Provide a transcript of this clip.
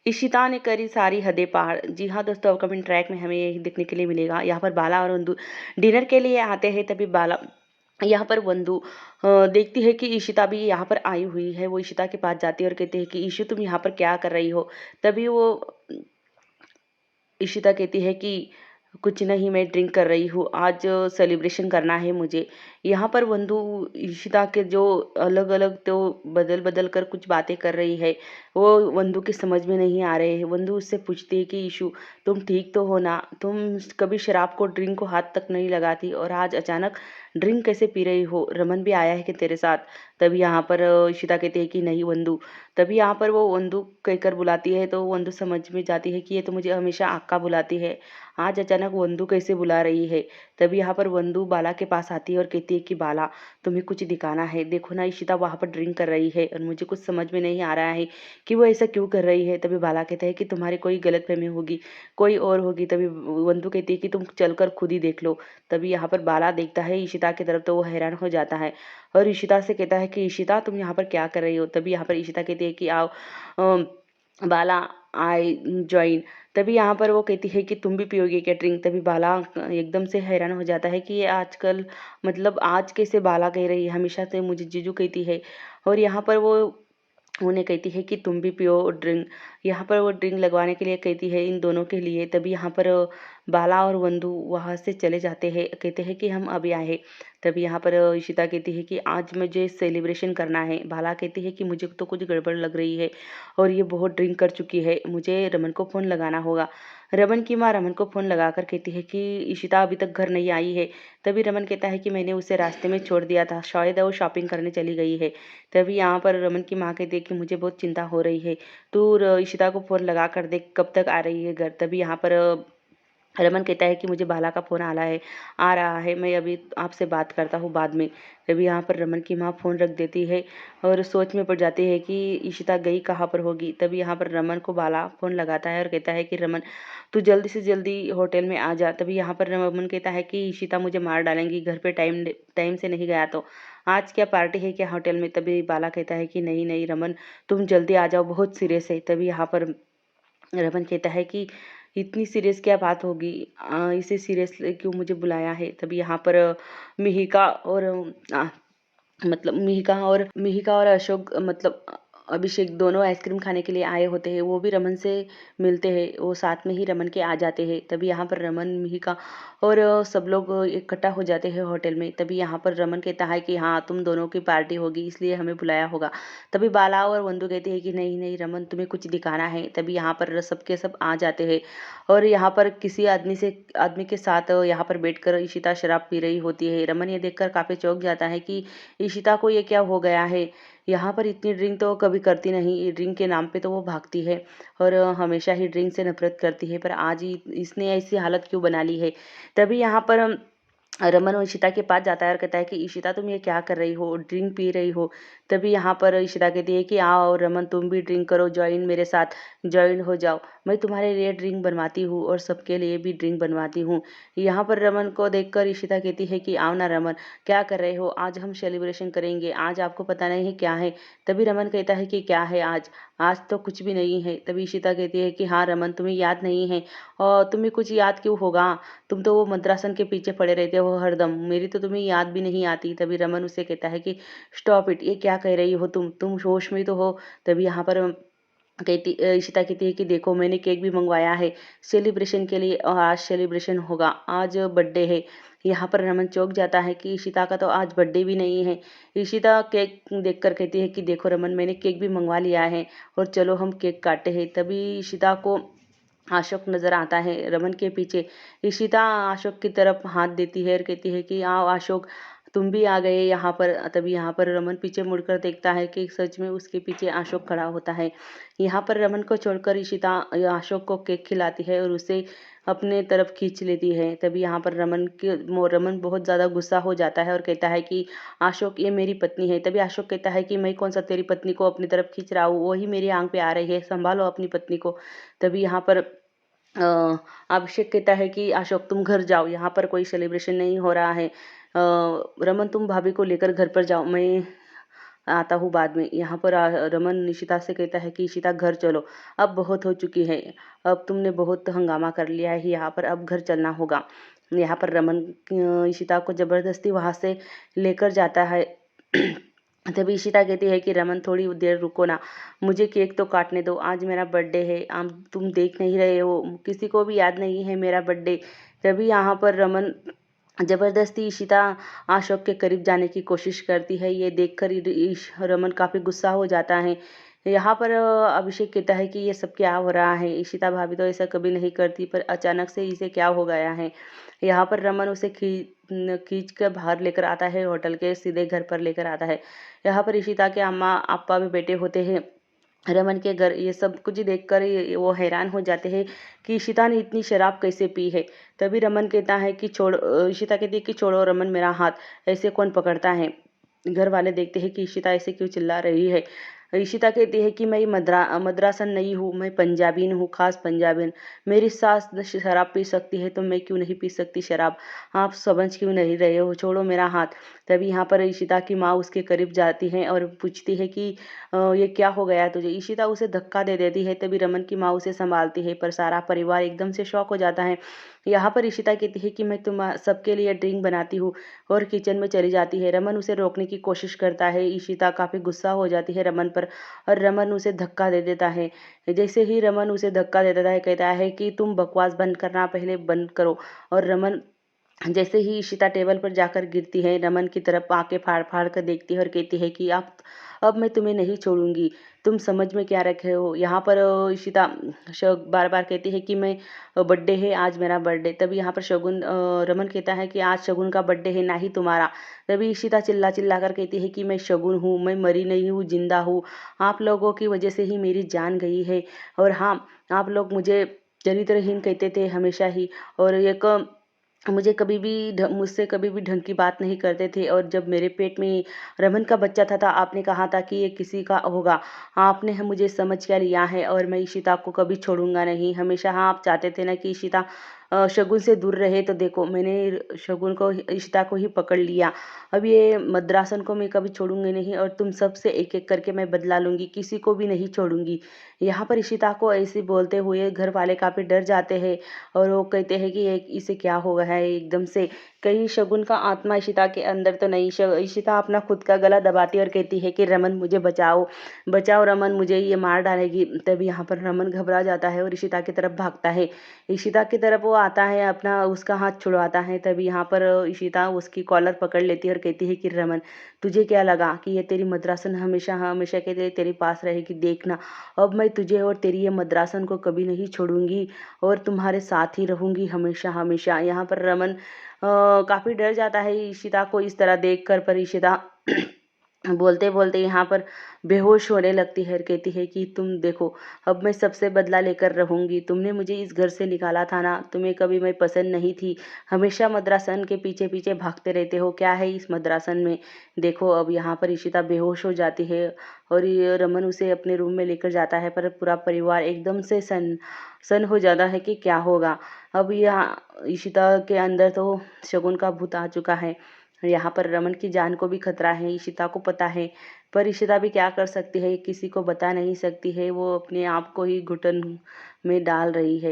इशिता ने करी सारी हदें पार। जी हाँ दोस्तों, अपकमिंग ट्रैक में हमें यही देखने के लिए मिलेगा। यहाँ पर बाला और वंदु डिनर के लिए आते हैं, तभी बाला यहाँ पर वंदु देखती है कि इशिता भी यहाँ पर आई हुई है। वो इशिता के पास जाती है और कहती है कि ईशु तुम यहाँ पर क्या कर रही हो। तभी वो इशिता कहती है कि कुछ नहीं, मैं ड्रिंक कर रही हूँ, आज सेलिब्रेशन करना है मुझे। यहाँ पर बंधु इशिता के जो अलग अलग तो बदल बदल कर कुछ बातें कर रही है, वो बंधु के समझ में नहीं आ रहे हैं। बंधु उससे पूछती है कि ईशु तुम ठीक तो हो ना, तुम कभी शराब को ड्रिंक को हाथ तक नहीं लगाती और आज अचानक ड्रिंक कैसे पी रही हो, रमन भी आया है कि तेरे साथ। तभी यहाँ पर इशिता कहती है कि नहीं बंधु। तभी यहाँ पर वो वंदु कहकर बुलाती है, तो वंदु समझ में जाती है कि ये तो मुझे हमेशा आका बुलाती है, आज अचानक वंदु कैसे बुला रही है। तभी यहाँ पर वंदु बाला के पास आती है और कहती है कि बाला तुम्हें कुछ दिखाना है, देखो ना इशिता वहाँ पर ड्रिंक कर रही है और मुझे कुछ समझ में नहीं आ रहा है कि वो ऐसा क्यों कर रही है। तभी बाला कहता है कि तुम्हारी कोई गलतफहमी होगी, कोई और होगी। तभी वंदु कहती है कि तुम चलकर खुद ही देख लो। तभी यहाँ पर बाला देखता है इशिता की तरफ, तो वो हैरान हो जाता है और इशिता से कहता है कि इशिता तुम यहाँ पर क्या कर रही हो। तभी यहाँ पर इशिता कहती है कि आओ बाला आई ज्वाइन। तभी यहाँ पर वो कहती है कि तुम भी पियोगे क्या ड्रिंक। तभी बाला एकदम से हैरान हो जाता है कि ये आजकल मतलब आज कैसे बाला कह रही है, हमेशा से मुझे जीजू कहती है। और यहाँ पर वो उन्हें कहती है कि तुम भी पियो ड्रिंक। यहाँ पर वो ड्रिंक लगवाने के लिए कहती है इन दोनों के लिए। तभी यहाँ पर बाला और वंदु वहाँ से चले जाते हैं, कहते हैं कि हम अभी आए हैं। तभी यहाँ पर इशिता कहती है कि आज मुझे सेलिब्रेशन करना है। बाला कहती है कि मुझे तो कुछ गड़बड़ लग रही है और ये बहुत ड्रिंक कर चुकी है, मुझे रमन को फ़ोन लगाना होगा। रमन की माँ रमन को फ़ोन लगाकर कहती है कि इशिता अभी तक घर नहीं आई है। तभी रमन कहता है कि मैंने उसे रास्ते में छोड़ दिया था, शायद वो शॉपिंग करने चली गई है। तभी यहाँ पर रमन की माँ कहती है कि मुझे बहुत चिंता हो रही है, तू इशिता को फ़ोन लगा कर देख कब तक आ रही है घर। तभी यहाँ पर रमन कहता है कि मुझे बाला का फ़ोन आ रहा है, मैं अभी आपसे बात करता हूँ बाद में। तभी यहाँ पर रमन की माँ फ़ोन रख देती है और सोच में पड़ जाती है कि इशिता गई कहाँ पर होगी। तभी यहाँ पर रमन को बाला फ़ोन लगाता है और कहता है कि रमन तू जल्दी से जल्दी होटल में आ जा। तभी यहाँ पर रमन कहता है कि इशिता मुझे मार डालेंगी, घर पे टाइम टाइम से नहीं गया तो आज क्या पार्टी है क्या होटल में। तभी बाला कहता है कि नहीं नहीं रमन, तुम जल्दी आ जाओ, बहुत सीरियस है। तभी यहाँ पर रमन कहता है कि इतनी सीरियस क्या बात होगी, इसे सीरियस क्यों मुझे बुलाया है। तभी यहाँ पर मिहिका और मिहिका और अशोक मतलब अभिषेक दोनों आइसक्रीम खाने के लिए आए होते हैं। वो भी रमन से मिलते हैं, वो साथ में ही रमन के आ जाते हैं। तभी यहाँ पर रमन मिहिका और सब लोग इकट्ठा हो जाते हैं होटल में। तभी यहाँ पर रमन कहता है कि हाँ तुम दोनों की पार्टी होगी इसलिए हमें बुलाया होगा। तभी बाला और वंदु कहते हैं कि नहीं नहीं रमन, तुम्हें कुछ दिखाना है। तभी यहाँ पर सबके सब आ जाते हैं और यहाँ पर किसी आदमी के साथ यहाँ पर बैठकर इशिता शराब पी रही होती है। रमन ये देखकर काफ़ी चौंक जाता है कि इशिता को ये क्या हो गया है, यहाँ पर इतनी ड्रिंक तो कभी करती नहीं, ड्रिंक के नाम पे तो वो भागती है और हमेशा ही ड्रिंक से नफरत करती है, पर आज ही इसने ऐसी हालत क्यों बना ली है। तभी यहाँ पर रमन इशिता के पास जाता है और कहता है कि इशिता तुम ये क्या कर रही हो, ड्रिंक पी रही हो। तभी यहाँ पर इशिता कहती है कि आओ रमन तुम भी ड्रिंक करो, ज्वाइन मेरे साथ ज्वाइन हो जाओ, मैं तुम्हारे लिए ड्रिंक बनवाती हूँ और सबके लिए भी ड्रिंक बनवाती हूँ। यहाँ पर रमन को देखकर इशिता कहती है कि आओ ना रमन, क्या कर रहे हो, आज हम सेलिब्रेशन करेंगे, आज आपको पता नहीं है क्या है। तभी रमन कहता है कि क्या है आज, आज तो कुछ भी नहीं है। तभी इशिता कहती है कि हाँ रमन तुम्हें याद नहीं है, और तुम्हें कुछ याद क्यों होगा, तुम तो वो मद्रासन के पीछे पड़े रहते हो हरदम, मेरी तो तुम्हें याद भी नहीं आती। तभी रमन उसे कहता है कि स्टॉप इट, ये क्या कह रही हो तुम होश में तो हो। तभी यहाँ पर इशिता कहती है कि देखो मैंने केक भी मंगवाया है सेलिब्रेशन के लिए और आज सेलिब्रेशन होगा, आज बर्थडे है। यहाँ पर रमन चौंक जाता है कि इशिता का तो आज बर्थडे भी नहीं है। इशिता केक देखकर कहती है कि देखो रमन मैंने केक भी मंगवा लिया है और चलो हम केक काटते हैं। तभी इशिता को अशोक नजर आता है रमन के पीछे। इशिता अशोक की तरफ हाथ देती है और कहती है कि आओ अशोक तुम भी आ गए यहाँ पर। तभी यहाँ पर रमन पीछे मुड़कर देखता है कि सच में उसके पीछे अशोक खड़ा होता है। यहाँ पर रमन को छोड़कर इशिता अशोक को केक खिलाती है और उसे अपने तरफ खींच लेती है। तभी यहाँ पर रमन बहुत ज़्यादा गुस्सा हो जाता है और कहता है कि अशोक ये मेरी पत्नी है। तभी अशोक कहता है कि मैं कौन सा तेरी पत्नी को अपनी तरफ खींच रहा हूँ, वही मेरी आंख पे आ रही है, संभालो अपनी पत्नी को। तभी यहाँ पर अभिषेक कहता है कि अशोक तुम घर जाओ, यहाँ पर कोई सेलिब्रेशन नहीं हो रहा है, रमन तुम भाभी को लेकर घर पर जाओ, मैं आता हूँ बाद में। यहाँ पर रमन इशिता से कहता है कि इशिता घर चलो, अब बहुत हो चुकी है, अब तुमने बहुत हंगामा कर लिया है यहाँ पर, अब घर चलना होगा। यहाँ पर रमन इशिता को ज़बरदस्ती वहाँ से लेकर जाता है। तभी इशिता कहती है कि रमन थोड़ी देर रुको ना, मुझे केक तो काटने दो, आज मेरा बर्थडे है, तुम देख नहीं रहे हो, किसी को भी याद नहीं है मेरा बर्थडे। तभी यहाँ पर रमन ज़बरदस्ती इशिता अशोक के करीब जाने की कोशिश करती है। ये देखकर रमन काफ़ी गुस्सा हो जाता है। यहाँ पर अभिषेक कहता है कि ये सब क्या हो रहा है, इशिता भाभी तो ऐसा कभी नहीं करती, पर अचानक से इसे क्या हो गया है। यहाँ पर रमन उसे खींच कर बाहर लेकर आता है, होटल के सीधे घर पर लेकर आता है। यहाँ पर इशिता के अम्मा अप्पा भी बैठे होते हैं रमन के घर। ये सब कुछ देखकर वो हैरान हो जाते हैं कि इशिता ने इतनी शराब कैसे पी है। तभी रमन कहता है कि इशिता कहती है कि छोड़ो रमन मेरा हाथ, ऐसे कौन पकड़ता है। घर वाले देखते हैं कि इशिता ऐसे क्यों चिल्ला रही है। इशिता कहती है कि मैं मद्रासन नहीं हूँ, मैं पंजाबीन हूँ, खास पंजाबीन। मेरी सास शराब पी सकती है तो मैं क्यों नहीं पी सकती शराब, आप समझ क्यों नहीं रहे हो, छोड़ो मेरा हाथ। तभी यहाँ पर इशिता की माँ उसके करीब जाती है और पूछती है कि ये क्या हो गया तुझे। इशिता उसे धक्का दे देती है। तभी रमन की माँ उसे संभालती है, पर सारा परिवार एकदम से शॉक हो जाता है। यहाँ पर इशिता कहती है कि मैं तुम सबके लिए ड्रिंक बनाती हूँ, और किचन में चली जाती है। रमन उसे रोकने की कोशिश करता है। इशिता काफ़ी गुस्सा हो जाती है रमन पर, और रमन उसे धक्का दे देता है। जैसे ही रमन उसे धक्का दे देता है, कहता है कि तुम बकवास बंद करना, पहले बंद करो। और रमन जैसे ही इशिता टेबल पर जाकर गिरती है, रमन की तरफ आके फाड़ फाड़ कर देखती है और कहती है कि आप अब मैं तुम्हें नहीं छोड़ूंगी, तुम समझ में क्या रखे हो। यहाँ पर इशिता बार बार कहती है कि मैं बर्थडे है आज मेरा बर्थडे। तभी यहाँ पर रमन कहता है कि आज शगुन का बर्थडे है, ना ही तुम्हारा। तभी इशिता चिल्ला चिल्ला कर कहती है कि मैं शगुन हूँ, मैं मरी नहीं हूँ, जिंदा हूँ, आप लोगों की वजह से ही मेरी जान गई है। और हाँ, आप लोग मुझे चरित्रहीन कहते थे हमेशा ही, और एक मुझसे कभी भी ढंग की बात नहीं करते थे। और जब मेरे पेट में रमन का बच्चा था आपने कहा था कि ये किसी का होगा, आपने मुझे समझ क्या लिया है, और मैं इशिता को कभी छोड़ूंगा नहीं हमेशा। हाँ, आप चाहते थे ना कि इशिता शगुन से दूर रहे, तो देखो मैंने शगुन को इशिता को ही पकड़ लिया। अब ये मद्रासन को मैं कभी छोड़ूंगी नहीं, और तुम सबसे एक एक करके मैं बदला लूंगी, किसी को भी नहीं छोड़ूंगी। यहाँ पर इशिता को ऐसे बोलते हुए घर वाले काफ़ी डर जाते हैं, और वो कहते हैं कि इसे क्या हो गया है एकदम से। कहीं शगुन का आत्मा इशिता के अंदर तो नहीं। इशिता अपना खुद का गला दबाती और कहती है कि रमन मुझे बचाओ, बचाओ रमन, मुझे ये मार डालेगी। तभी यहाँ पर रमन घबरा जाता है और इशिता की तरफ भागता है। इशिता की तरफ वो आता है, अपना उसका हाथ छुड़वाता है। तभी यहाँ पर इशिता उसकी कॉलर पकड़ लेती है और कहती है कि रमन, तुझे क्या लगा कि ये तेरी मद्रासन हमेशा हमेशा के लिए तेरे पास रहेगी, देखना अब मैं तुझे और तेरी ये मद्रासन को कभी नहीं छोड़ूंगी, और तुम्हारे साथ ही रहूंगी हमेशा हमेशा। यहाँ पर रमन काफ़ी डर जाता है इशिता को इस तरह देखकर, पर इशिता बोलते बोलते यहाँ पर बेहोश होने लगती है और कहती है कि तुम देखो, अब मैं सबसे बदला लेकर रहूंगी। तुमने मुझे इस घर से निकाला था ना, तुम्हें कभी मैं पसंद नहीं थी, हमेशा मद्रासन के पीछे पीछे भागते रहते हो, क्या है इस मद्रासन में। देखो अब यहाँ पर इशिता बेहोश हो जाती है, और ये रमन उसे अपने रूम में लेकर जाता है, पर पूरा परिवार एकदम से सन हो जाता है कि क्या होगा। अब यहाँ इशिता के अंदर तो शगुन का भूत आ चुका है। यहाँ पर रमन की जान को भी खतरा है, इशिता को पता है, पर इशिता भी क्या कर सकती है, किसी को बता नहीं सकती है, वो अपने आप को ही घुटन में डाल रही है।